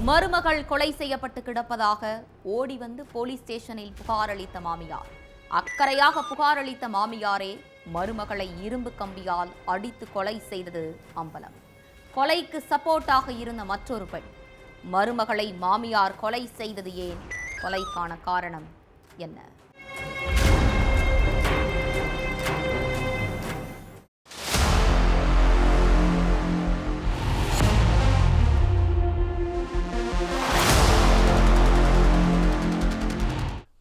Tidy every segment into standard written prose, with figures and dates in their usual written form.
மருமகள் கொலை செய்யப்பட்டு கிடப்பதாக ஓடி வந்து போலீஸ் ஸ்டேஷனில் புகார் அளித்த மாமியார். அக்கறையாக புகார் அளித்த மாமியாரே மருமகளை இரும்பு கம்பியால் அடித்து கொலை செய்தது அம்பலம். கொலைக்கு சப்போர்ட்டாக இருந்த மற்றொரு பெண். மருமகளை மாமியார் கொலை செய்தது ஏன்? கொலைக்கான காரணம் என்ன?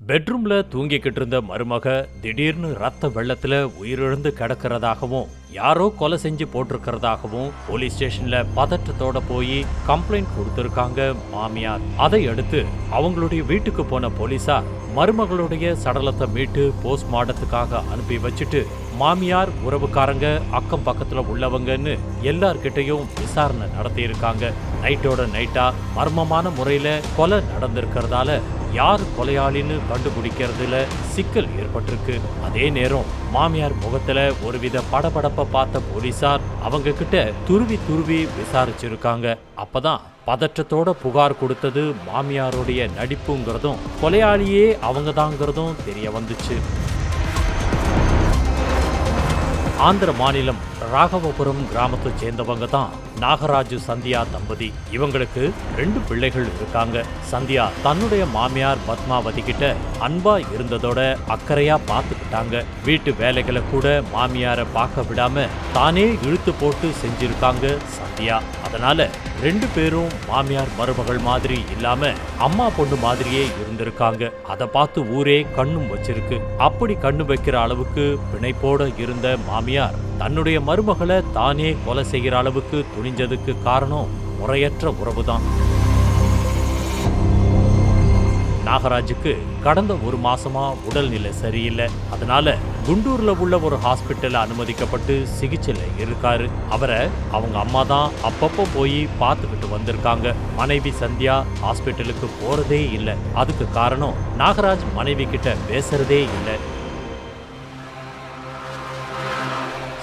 பெட்ரூம்ல தூங்கிக்கிட்டு இருந்த மருமக திடீர்னு ரத்த வெள்ளத்துல உயிரிழந்து கிடக்கிறதாகவும் யாரோ கொலை செஞ்சு போட்டிருக்கிறதாகவும் போலீஸ் ஸ்டேஷன்ல பதற்றத்தோட போய் கம்ப்ளைண்ட் கொடுத்திருக்காங்க மாமியார். அதை அடுத்து அவங்களுடைய வீட்டுக்கு போன போலீசார் மருமகளுடைய சடலத்தை மீட்டு போஸ்ட்மார்ட்டத்துக்காக அனுப்பி வச்சுட்டு மாமியார் உறவுக்காரங்க அக்கம் பக்கத்துல உள்ளவங்கன்னு எல்லார்கிட்டையும் விசாரணை நடத்தி இருக்காங்க. நைட்டோட நைட்டா மர்மமான முறையில கொலை நடந்திருக்கிறதால யார் கொலையாளின்னு கண்டுபிடிக்கிறதுல சிக்கல் ஏற்பட்டிருக்கு. அதே நேரம் மாமியார் முகத்துல ஒருவித படபடப்ப பார்த்த போலீசார் அவங்க கிட்ட துருவி விசாரிச்சிருக்காங்க. அப்பதான் பதற்றத்தோட புகார் கொடுத்தது மாமியாருடைய நடிப்புங்கிறதும் கொலையாளியே அவங்கதாங்கிறதும் தெரிய வந்துச்சு. ஆந்திர மாநிலம் ராகவபுரம் கிராமத்தை சேர்ந்தவங்க தான் நாகராஜு சந்தியா தம்பதி. இவங்களுக்கு 2 பிள்ளைகள் இருக்காங்க. சந்தியா தன்னுடைய மாமியார் பத்மாவதி கிட்ட அன்பா இருந்ததோட அக்கறையா பார்த்துக்கிட்டாங்க. வீட்டு வேலைகளை கூட மாமியாரை பார்க்க விடாம தானே இழுத்து போட்டு செஞ்சிருக்காங்க சந்தியா. அதனால 2 பேரும் மாமியார் மருமகள் மாதிரி இல்லாம அம்மா பொண்ணு மாதிரியே இருந்திருக்காங்க. அதை பார்த்து ஊரே கண்ணும் வச்சிருக்கு. அப்படி கண்ணு வைக்கிற அளவுக்கு பிணைப்போட இருந்த மாமியார் தன்னுடைய மருமகளை தானே கொலை செய்கிற அளவுக்கு துணிஞ்சதுக்கு காரணம் முறையற்ற உறவுதான். நாகராஜுக்கு கடந்த 1 மாசமா உடல்நிலை சரியில்லை. அதனால குண்டூர்ல உள்ள ஒரு ஹாஸ்பிட்டல்ல அனுமதிக்கப்பட்டு சிகிச்சையில இருக்காரு. அவரை அவங்க அம்மா தான் அப்பப்போ போய் பார்த்துக்கிட்டு வந்திருக்காங்க. மனைவி சந்தியா ஹாஸ்பிட்டலுக்கு போறதே இல்லை. அதுக்கு காரணம் நாகராஜ் மனைவி கிட்ட பேசுறதே இல்லை.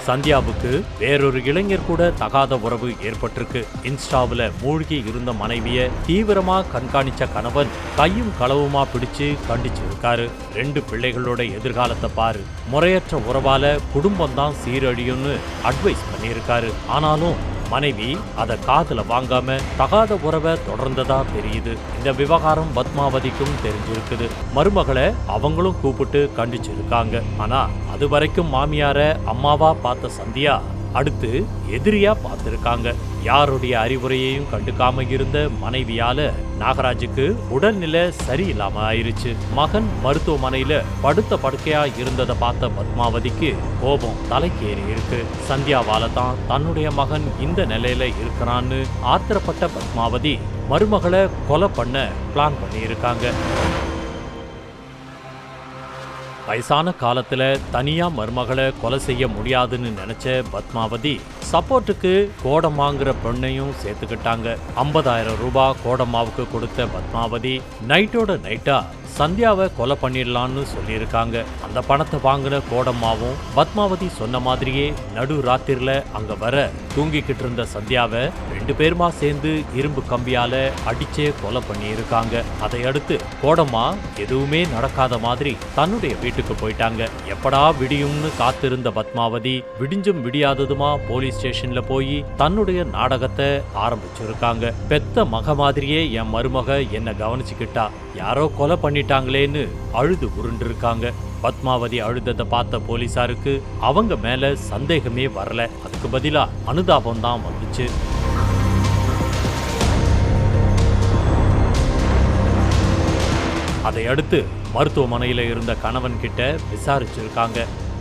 சந்தியாவுக்கு வேறொரு இளைஞர் கூட தகாத உறவு ஏற்பட்டிருக்கு. இன்ஸ்டாவில் மூழ்கி இருந்த மனைவிய தீவிரமா கண்காணிச்ச கணவன் கையும் களவுமா பிடிச்சு கண்டிச்சிருக்காரு. 2 பிள்ளைகளோட எதிர்காலத்தை பாரு, முறையற்ற உறவால குடும்பம் தான் சீரழியும்னு அட்வைஸ் பண்ணியிருக்காரு. ஆனாலும் மனைவி அதை காதுல வாங்காம தகாத உறவை தொடர்ந்ததா தெரியுது. இந்த விவகாரம் பத்மாவதிக்கும் தெரிஞ்சிருக்குது. மருமகளை அவங்களும் கூப்பிட்டு கண்டிச்சிருக்காங்க. ஆனா அது வரைக்கும் மாமியார அம்மாவா பார்த்த சந்தியா அடுத்து எதிரியா பார்த்திருக்காங்க. யாருடைய அறிவுரையையும் கண்டுக்காம இருந்த மனைவியால நாகராஜுக்கு உடல்நிலை சரியில்லாம ஆயிருச்சு. மகன் மருத்துவமனையில படுத்த படுக்கையா இருந்ததை பார்த்த பத்மாவதிக்கு கோபம் தலைக்கேறி இருக்கு. சந்தியாவால தான் தன்னுடைய மகன் இந்த நிலையில இருக்கிறான்னு ஆத்திரப்பட்ட பத்மாவதி மருமகளை கொலை பண்ண பிளான் பண்ணி இருக்காங்க. வயசான காலத்துல தனியா மருமகளை கொலை செய்ய முடியாதுன்னு நினைச்ச பத்மாவதி சப்போர்ட்டுக்கு கோடம்மாங்கிற பெண்ணையும் சேர்த்துக்கிட்டாங்க. 50,000 ரூபாய் கோடம்மாவுக்கு கொடுத்த பத்மாவதி நைட்டோட நைட்டா சந்தியாவை கொலை பண்ணிடலான்னு சொல்லியிருக்காங்க. அந்த பணத்தை வாங்கின கோடம்மாவும் பத்மாவதி சொன்ன மாதிரியே நடு ராத்திரில அங்க வர தூங்கிக்கிட்டு இருந்த சந்தியாவை 2 பேருமா சேர்ந்து இரும்பு கம்பியால அடிச்சே கொலை பண்ணியிருக்காங்க. அதை அடுத்து கோடம்மா எதுவுமே நடக்காத மாதிரி தன்னுடைய வீட்டுக்கு போயிட்டாங்க. எப்படா விடியும்னு காத்திருந்த பத்மாவதி விடிஞ்சும் விடியாததுமா போலீஸ் ஸ்டேஷன்ல போய் தன்னுடைய நாடகத்தை ஆரம்பிச்சிருக்காங்க. பெத்த மக மாதிரியே என் மருமக என்ன கவனிச்சுக்கிட்டா, யாரோ கொலை பண்ணிட்டாங்களேன்னு அழுது உருண்டிருக்காங்க. பத்மாவதி அழுததை பார்த்த போலீசாருக்கு அவங்க மேல சந்தேகமே வரல. அதுக்கு பதிலா அனுதாபம் தான் வந்துச்சு. அதை அடுத்து மருத்துவமனையில இருந்த கணவன் கிட்ட விசாரிச்சிருக்காங்க.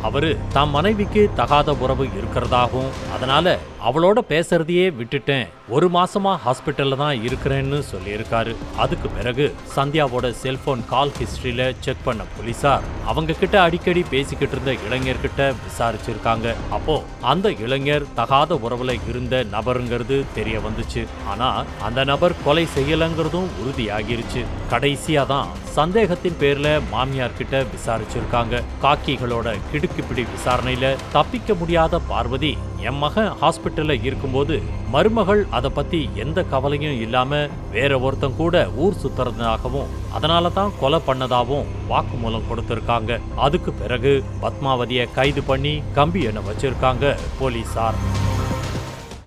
அவரு தான் மனைவிக்கு தகாத உறவு இருக்கிறதாகவும் அதனால அவளோட பேசுறதையே விட்டுட்டேன், 1 மாசமா ஹாஸ்பிட்டல்ல தான் இருக்கிறேன்னு சொல்லியிருக்காரு. அதுக்கு பிறகு சந்தியாவோட செல்போன் கால் ஹிஸ்டரியில செக் பண்ண போலீசார் அவங்க கிட்ட அடிக்கடி பேசிக்கிட்டு இருந்த இளைஞர்கிட்ட விசாரிச்சிருக்காங்க. அப்போ அந்த இளைஞர் தகாத உறவுல இருந்த நபருங்கிறது தெரிய வந்துச்சு. ஆனா அந்த நபர் கொலை செய்யலங்கிறதும் உறுதியாகிருச்சு. கடைசியா தான் சந்தேகத்தின் பேர்ல மாமியார் கிட்ட விசாரிச்சிருக்காங்க. காக்கிகளோட கிடுக்கிப்பிடி விசாரணையில தப்பிக்க முடியாத பார்வதி என் மகன் ஹாஸ்பிட்டல்ல இருக்கும்போது மருமகள் அதை பத்தி எந்த கவலையும் இல்லாம வேற ஒருத்தன் கூட ஊர் சுத்துறதாகவும் அதனால தான் கொலை பண்ணதாகவும் வாக்குமூலம் கொடுத்திருக்காங்க. அதுக்கு பிறகு பத்மாவதியை கைது பண்ணி கம்பி எண்ண வச்சிருக்காங்க போலீசார்.